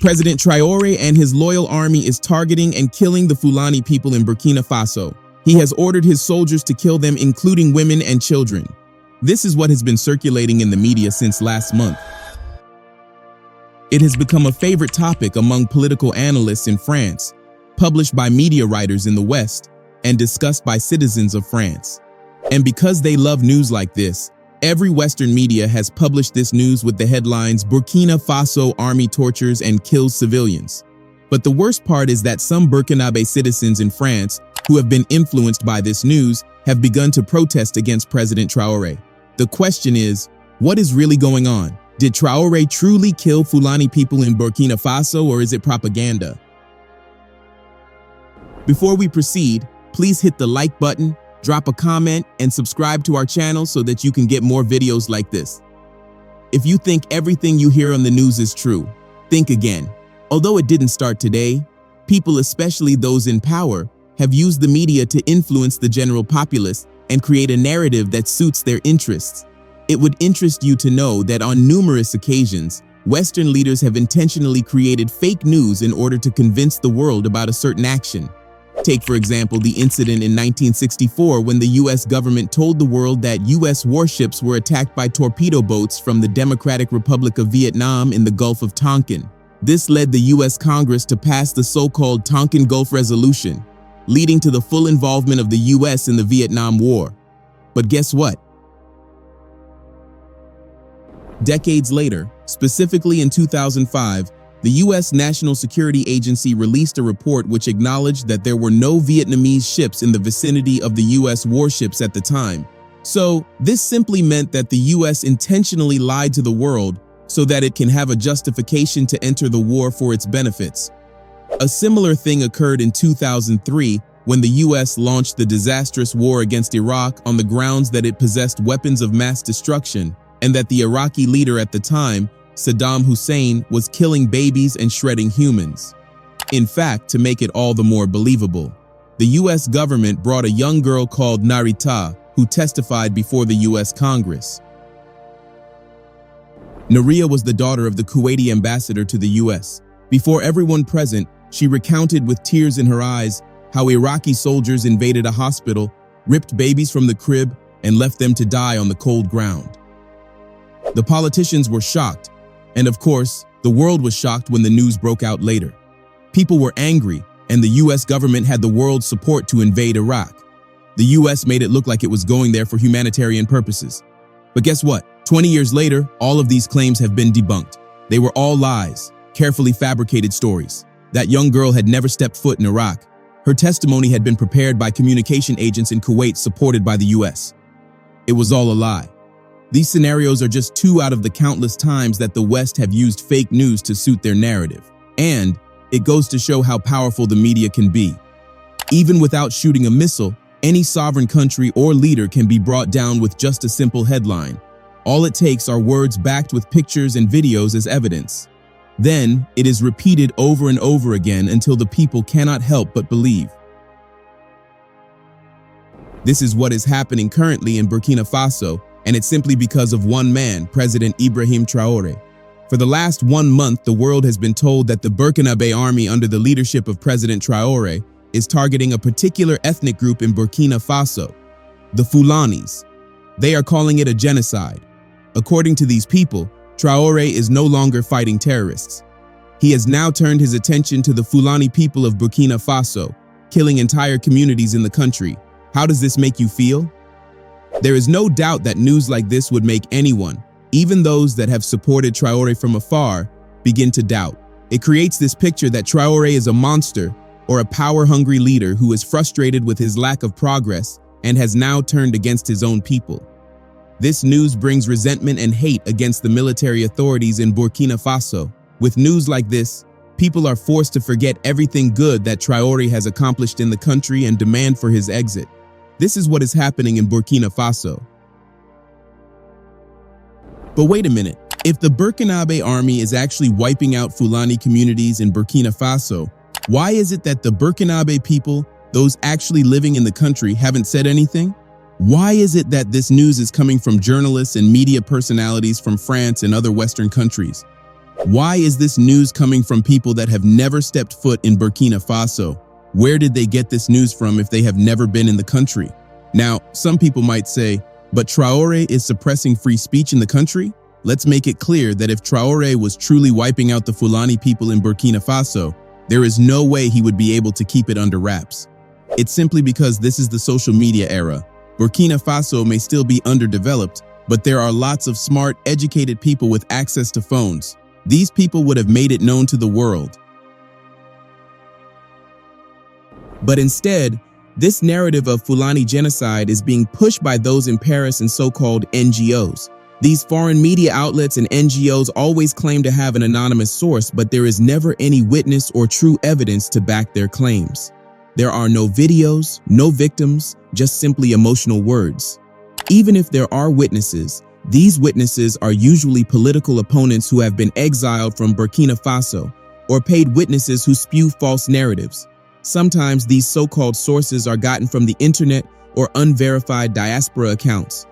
President Traoré and his loyal army is targeting and killing the Fulani people in Burkina Faso. He has ordered his soldiers to kill them, including women and children. This is what has been circulating in the media since last month. It has become a favorite topic among political analysts in France, published by media writers in the West, and discussed by citizens of France. And because they love news like this, every Western media has published this news with the headlines, "Burkina Faso Army tortures and kills civilians." But the worst part is that some Burkinabe citizens in France who have been influenced by this news have begun to protest against President Traoré. The question is, what is really going on? Did Traoré truly kill Fulani people in Burkina Faso, or is it propaganda? Before we proceed, please hit the like button, drop a comment, and subscribe to our channel so that you can get more videos like this. If you think everything you hear on the news is true, think again. Although it didn't start today, people, especially those in power, have used the media to influence the general populace and create a narrative that suits their interests. It would interest you to know that on numerous occasions, Western leaders have intentionally created fake news in order to convince the world about a certain action. Take, for example, the incident in 1964 when the US government told the world that US warships were attacked by torpedo boats from the Democratic Republic of Vietnam in the Gulf of Tonkin. This led the US Congress to pass the so-called Tonkin Gulf Resolution, leading to the full involvement of the US in the Vietnam War. But guess what? Decades later, specifically in 2005, the U.S. National Security Agency released a report which acknowledged that there were no Vietnamese ships in the vicinity of the U.S. warships at the time. So, this simply meant that the U.S. intentionally lied to the world so that it can have a justification to enter the war for its benefits. A similar thing occurred in 2003 when the U.S. launched the disastrous war against Iraq on the grounds that it possessed weapons of mass destruction and that the Iraqi leader at the time, Saddam Hussein, was killing babies and shredding humans. In fact, to make it all the more believable, the US government brought a young girl called Narita, who testified before the US Congress. Naria was the daughter of the Kuwaiti ambassador to the US. Before everyone present, she recounted with tears in her eyes how Iraqi soldiers invaded a hospital, ripped babies from the crib, and left them to die on the cold ground. The politicians were shocked, and of course, the world was shocked when the news broke out later. People were angry, and the US government had the world's support to invade Iraq. The US made it look like it was going there for humanitarian purposes. But guess what? 20 years later, all of these claims have been debunked. They were all lies, carefully fabricated stories. That young girl had never stepped foot in Iraq. Her testimony had been prepared by communication agents in Kuwait supported by the US. It was all a lie. These scenarios are just two out of the countless times that the West have used fake news to suit their narrative. And it goes to show how powerful the media can be. Even without shooting a missile, any sovereign country or leader can be brought down with just a simple headline. All it takes are words backed with pictures and videos as evidence. Then, it is repeated over and over again until the people cannot help but believe. This is what is happening currently in Burkina Faso, and it's simply because of one man, President Ibrahim Traoré. For the last 1 month, the world has been told that the Burkinabe army under the leadership of President Traoré is targeting a particular ethnic group in Burkina Faso, the Fulanis. They are calling it a genocide. According to these people, Traoré is no longer fighting terrorists. He has now turned his attention to the Fulani people of Burkina Faso, killing entire communities in the country. How does this make you feel? There is no doubt that news like this would make anyone, even those that have supported Traoré from afar, begin to doubt. It creates this picture that Traoré is a monster or a power-hungry leader who is frustrated with his lack of progress and has now turned against his own people. This news brings resentment and hate against the military authorities in Burkina Faso. With news like this, people are forced to forget everything good that Traoré has accomplished in the country and demand for his exit. This is what is happening in Burkina Faso. But wait a minute, if the Burkinabe army is actually wiping out Fulani communities in Burkina Faso, why is it that the Burkinabe people, those actually living in the country, haven't said anything? Why is it that this news is coming from journalists and media personalities from France and other Western countries? Why is this news coming from people that have never stepped foot in Burkina Faso? Where did they get this news from if they have never been in the country? Now, some people might say, but Traoré is suppressing free speech in the country? Let's make it clear that if Traoré was truly wiping out the Fulani people in Burkina Faso, there is no way he would be able to keep it under wraps. It's simply because this is the social media era. Burkina Faso may still be underdeveloped, but there are lots of smart, educated people with access to phones. These people would have made it known to the world. But instead, this narrative of Fulani genocide is being pushed by those in Paris and so-called NGOs. These foreign media outlets and NGOs always claim to have an anonymous source, but there is never any witness or true evidence to back their claims. There are no videos, no victims, just simply emotional words. Even if there are witnesses, these witnesses are usually political opponents who have been exiled from Burkina Faso or paid witnesses who spew false narratives. Sometimes these so-called sources are gotten from the internet or unverified diaspora accounts.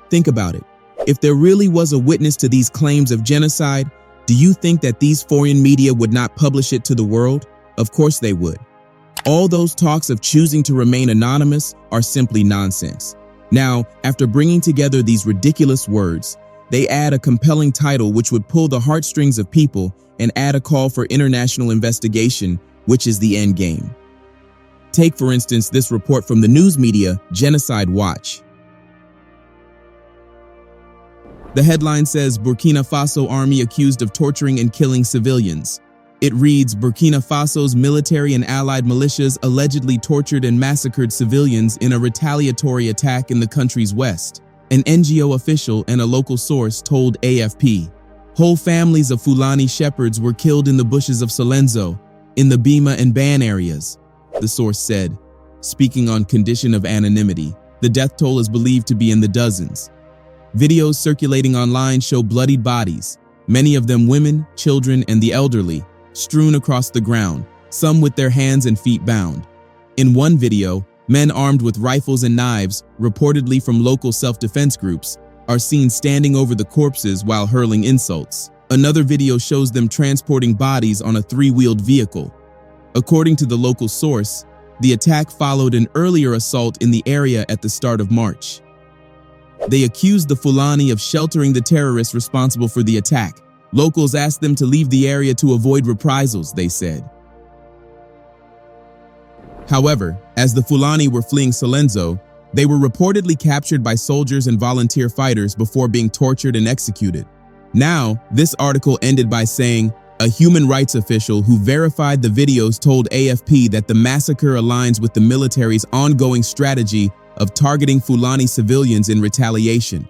Think about it. If there really was a witness to these claims of genocide, do you think that these foreign media would not publish it to the world? Of course they would. All those talks of choosing to remain anonymous are simply nonsense. Now, after bringing together these ridiculous words, they add a compelling title which would pull the heartstrings of people and add a call for international investigation, which is the end game. Take, for instance, this report from the news media, Genocide Watch. The headline says, Burkina Faso army accused of torturing and killing civilians. It reads, Burkina Faso's military and allied militias allegedly tortured and massacred civilians in a retaliatory attack in the country's west. An NGO official and a local source told AFP. Whole families of Fulani shepherds were killed in the bushes of Solenzo, in the Bima and Ban areas, the source said. Speaking on condition of anonymity, the death toll is believed to be in the dozens. Videos circulating online show bloodied bodies, many of them women, children, and the elderly, strewn across the ground, some with their hands and feet bound. In one video, men armed with rifles and knives, reportedly from local self-defense groups, are seen standing over the corpses while hurling insults. Another video shows them transporting bodies on a three-wheeled vehicle. According to the local source, the attack followed an earlier assault in the area at the start of March. They accused the Fulani of sheltering the terrorists responsible for the attack. Locals asked them to leave the area to avoid reprisals, they said. However, as the Fulani were fleeing Solenzo, they were reportedly captured by soldiers and volunteer fighters before being tortured and executed. Now, this article ended by saying, a human rights official who verified the videos told AFP that the massacre aligns with the military's ongoing strategy of targeting Fulani civilians in retaliation.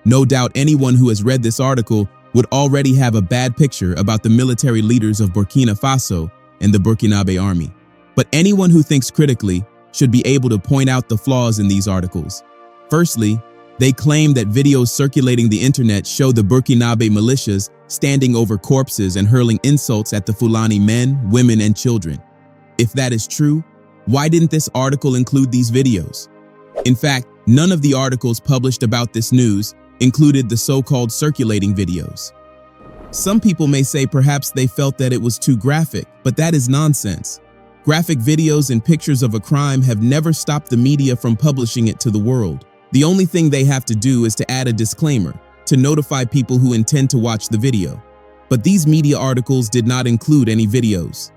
No doubt anyone who has read this article would already have a bad picture about the military leaders of Burkina Faso and the Burkinabe army. But anyone who thinks critically should be able to point out the flaws in these articles. Firstly, they claim that videos circulating the internet show the Burkinabe militias standing over corpses and hurling insults at the Fulani men, women, and children. If that is true, why didn't this article include these videos? In fact, none of the articles published about this news included the so-called circulating videos. Some people may say perhaps they felt that it was too graphic, but that is nonsense. Graphic videos and pictures of a crime have never stopped the media from publishing it to the world. The only thing they have to do is to add a disclaimer to notify people who intend to watch the video. But these media articles did not include any videos.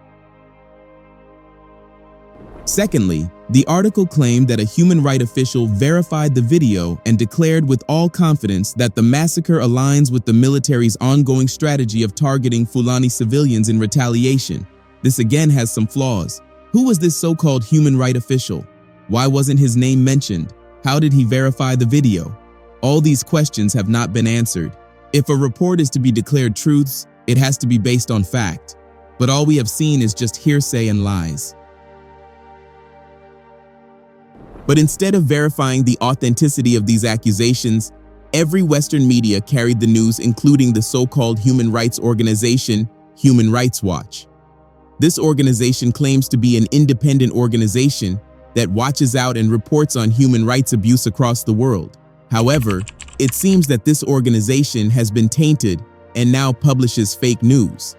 Secondly, the article claimed that a human rights official verified the video and declared with all confidence that the massacre aligns with the military's ongoing strategy of targeting Fulani civilians in retaliation. This again has some flaws. Who was this so-called human rights official? Why wasn't his name mentioned? How did he verify the video? All these questions have not been answered. If a report is to be declared truths, it has to be based on fact. But all we have seen is just hearsay and lies. But instead of verifying the authenticity of these accusations, every Western media carried the news, including the so-called human rights organization, Human Rights Watch. This organization claims to be an independent organization that watches out and reports on human rights abuse across the world. However, it seems that this organization has been tainted and now publishes fake news.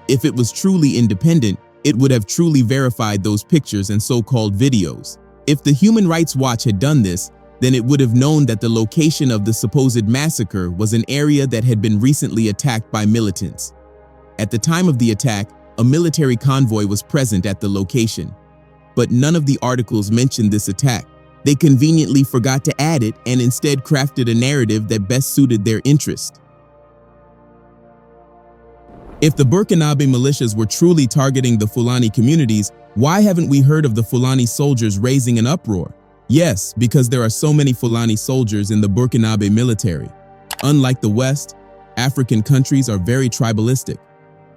If it was truly independent, it would have truly verified those pictures and so-called videos. If the Human Rights Watch had done this, then it would have known that the location of the supposed massacre was an area that had been recently attacked by militants. At the time of the attack, a military convoy was present at the location. But none of the articles mentioned this attack. They conveniently forgot to add it and instead crafted a narrative that best suited their interest. If the Burkinabe militias were truly targeting the Fulani communities, why haven't we heard of the Fulani soldiers raising an uproar? Yes, because there are so many Fulani soldiers in the Burkinabe military. Unlike the West, African countries are very tribalistic.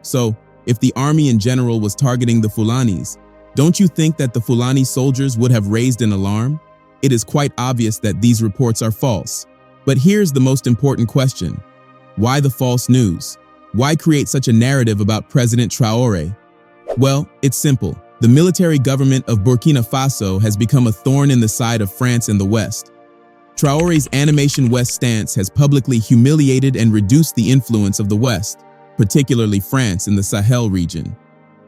So, if the army in general was targeting the Fulanis, don't you think that the Fulani soldiers would have raised an alarm? It is quite obvious that these reports are false. But here's the most important question. Why the false news? Why create such a narrative about President Traoré? Well, it's simple. The military government of Burkina Faso has become a thorn in the side of France and the West. Traoré's Animation West stance has publicly humiliated and reduced the influence of the West, particularly France in the Sahel region.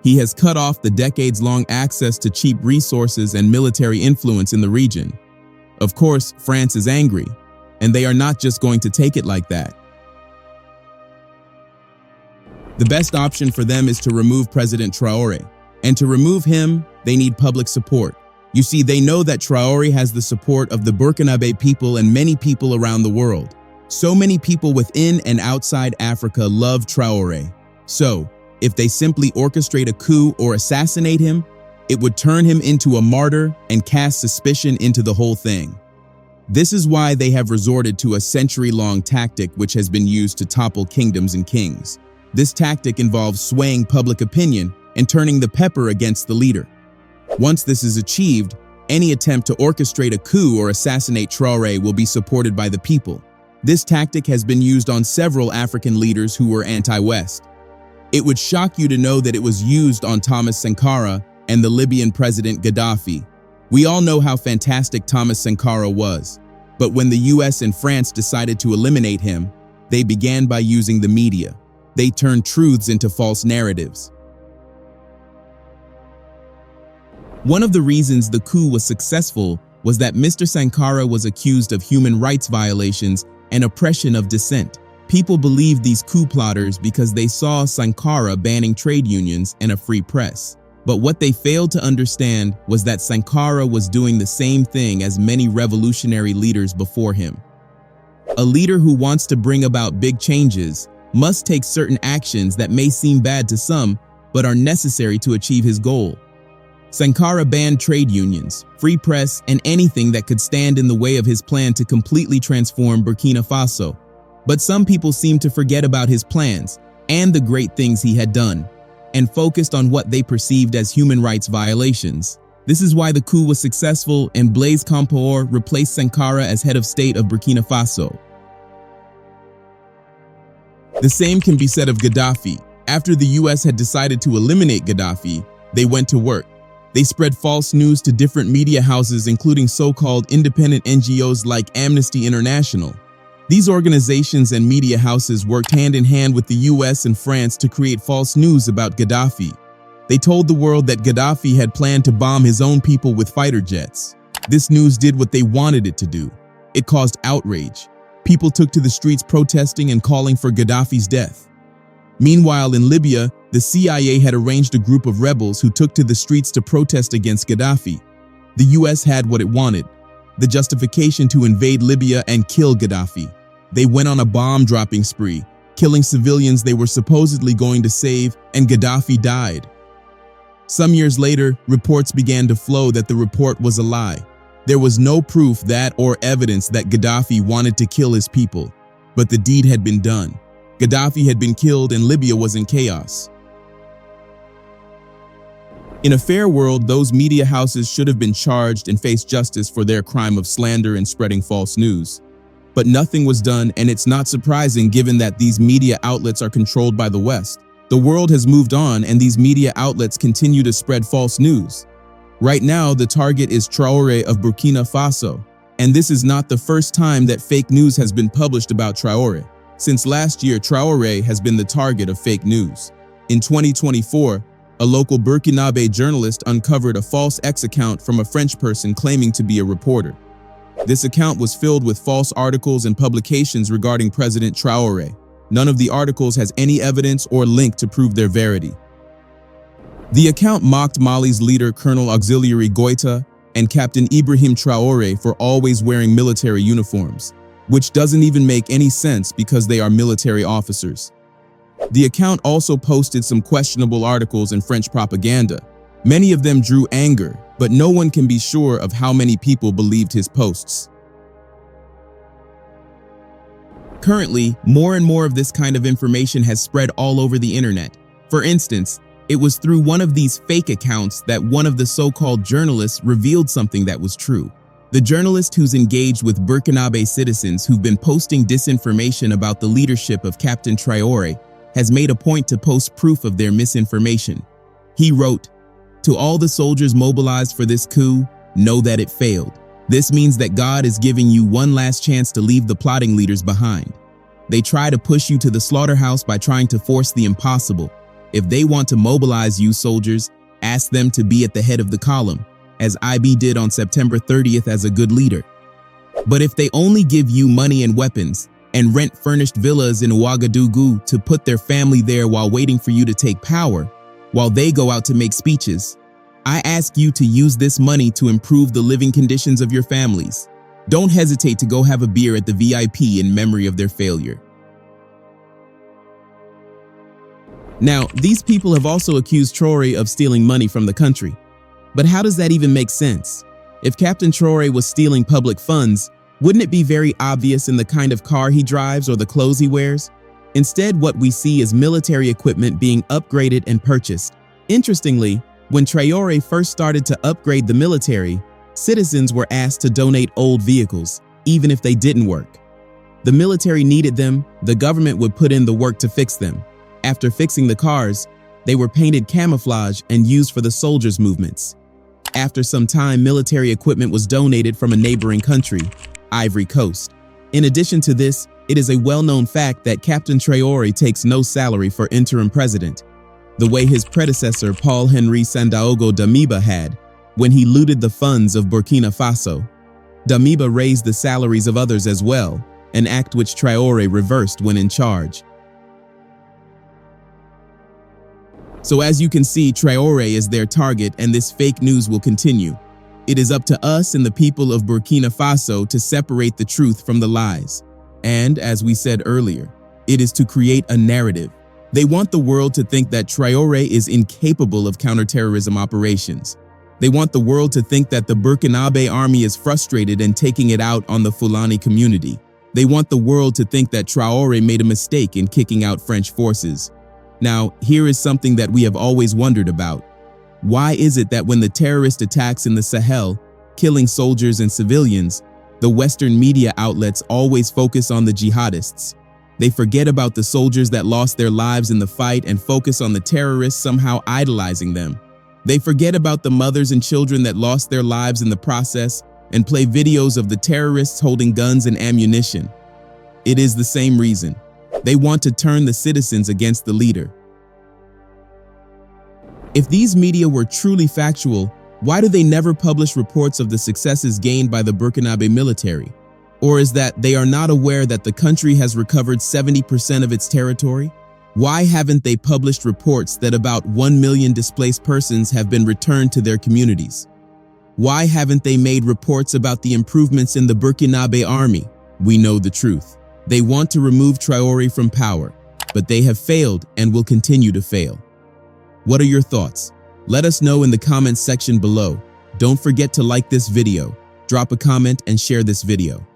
He has cut off the decades-long access to cheap resources and military influence in the region. Of course, France is angry, and they are not just going to take it like that. The best option for them is to remove President Traoré. And to remove him, they need public support. You see, they know that Traoré has the support of the Burkinabe people and many people around the world. So many people within and outside Africa love Traoré. So, if they simply orchestrate a coup or assassinate him, it would turn him into a martyr and cast suspicion into the whole thing. This is why they have resorted to a century-long tactic which has been used to topple kingdoms and kings. This tactic involves swaying public opinion and turning the pepper against the leader. Once this is achieved, any attempt to orchestrate a coup or assassinate Traoré will be supported by the people. This tactic has been used on several African leaders who were anti-West. It would shock you to know that it was used on Thomas Sankara and the Libyan President Gaddafi. We all know how fantastic Thomas Sankara was, but when the US and France decided to eliminate him, they began by using the media. They turned truths into false narratives. One of the reasons the coup was successful was that Mr. Sankara was accused of human rights violations and oppression of dissent. People believed these coup plotters because they saw Sankara banning trade unions and a free press. But what they failed to understand was that Sankara was doing the same thing as many revolutionary leaders before him. A leader who wants to bring about big changes must take certain actions that may seem bad to some, but are necessary to achieve his goal. Sankara banned trade unions, free press, and anything that could stand in the way of his plan to completely transform Burkina Faso. But some people seemed to forget about his plans and the great things he had done, and focused on what they perceived as human rights violations. This is why the coup was successful and Blaise Compaoré replaced Sankara as head of state of Burkina Faso. The same can be said of Gaddafi. After the US had decided to eliminate Gaddafi, they went to work. They spread false news to different media houses, including so-called independent NGOs like Amnesty International. These organizations and media houses worked hand in hand with the US and France to create false news about Gaddafi. They told the world that Gaddafi had planned to bomb his own people with fighter jets. This news did what they wanted it to do. It caused outrage. People took to the streets protesting and calling for Gaddafi's death. Meanwhile, in Libya, the CIA had arranged a group of rebels who took to the streets to protest against Gaddafi. The US had what it wanted, the justification to invade Libya and kill Gaddafi. They went on a bomb-dropping spree, killing civilians they were supposedly going to save, and Gaddafi died. Some years later, reports began to flow that the report was a lie. There was no proof that or evidence that Gaddafi wanted to kill his people, but the deed had been done. Gaddafi had been killed and Libya was in chaos. In a fair world, those media houses should have been charged and faced justice for their crime of slander and spreading false news. But nothing was done, and it's not surprising given that these media outlets are controlled by the West. The world has moved on and these media outlets continue to spread false news. Right now, the target is Traoré of Burkina Faso, and this is not the first time that fake news has been published about Traoré. Since last year, Traoré has been the target of fake news. In 2024, a local Burkinabe journalist uncovered a false X account from a French person claiming to be a reporter. This account was filled with false articles and publications regarding President Traoré. None of the articles has any evidence or link to prove their verity. The account mocked Mali's leader, Colonel Auxiliary Goita, and Captain Ibrahim Traoré for always wearing military uniforms, which doesn't even make any sense because they are military officers. The account also posted some questionable articles in French propaganda. Many of them drew anger, but no one can be sure of how many people believed his posts. Currently, more and more of this kind of information has spread all over the internet. For instance, it was through one of these fake accounts that one of the so-called journalists revealed something that was true. The journalist who's engaged with Burkinabe citizens who've been posting disinformation about the leadership of Captain Traoré has made a point to post proof of their misinformation. He wrote, "To all the soldiers mobilized for this coup, know that it failed. This means that God is giving you one last chance to leave the plotting leaders behind. They try to push you to the slaughterhouse by trying to force the impossible. If they want to mobilize you soldiers, ask them to be at the head of the column, as IB did on September 30th as a good leader. But if they only give you money and weapons, and rent furnished villas in Ouagadougou to put their family there while waiting for you to take power, while they go out to make speeches, I ask you to use this money to improve the living conditions of your families. Don't hesitate to go have a beer at the VIP in memory of their failure." Now, these people have also accused Traoré of stealing money from the country. But how does that even make sense? If Captain Traoré was stealing public funds, wouldn't it be very obvious in the kind of car he drives or the clothes he wears? Instead, what we see is military equipment being upgraded and purchased. Interestingly, when Traoré first started to upgrade the military, citizens were asked to donate old vehicles, even if they didn't work. The military needed them, the government would put in the work to fix them. After fixing the cars, they were painted camouflage and used for the soldiers' movements. After some time, military equipment was donated from a neighboring country, Ivory Coast. In addition to this, it is a well-known fact that Captain Traoré takes no salary for interim president, the way his predecessor Paul-Henri Sandaogo Damiba had when he looted the funds of Burkina Faso. Damiba raised the salaries of others as well, an act which Traoré reversed when in charge. So as you can see, Traoré is their target and this fake news will continue. It is up to us and the people of Burkina Faso to separate the truth from the lies. And as we said earlier, it is to create a narrative. They want the world to think that Traoré is incapable of counterterrorism operations. They want the world to think that the Burkinabe army is frustrated and taking it out on the Fulani community. They want the world to think that Traoré made a mistake in kicking out French forces. Now, here is something that we have always wondered about. Why is it that when the terrorist attacks in the Sahel, killing soldiers and civilians, the Western media outlets always focus on the jihadists? They forget about the soldiers that lost their lives in the fight and focus on the terrorists somehow idolizing them. They forget about the mothers and children that lost their lives in the process and play videos of the terrorists holding guns and ammunition. It is the same reason. They want to turn the citizens against the leader. If these media were truly factual, why do they never publish reports of the successes gained by the Burkinabe military? Or is that they are not aware that the country has recovered 70% of its territory? Why haven't they published reports that about 1 million displaced persons have been returned to their communities? Why haven't they made reports about the improvements in the Burkinabe army? We know the truth. They want to remove Traoré from power, but they have failed and will continue to fail. What are your thoughts? Let us know in the comments section below. Don't forget to like this video, drop a comment and share this video.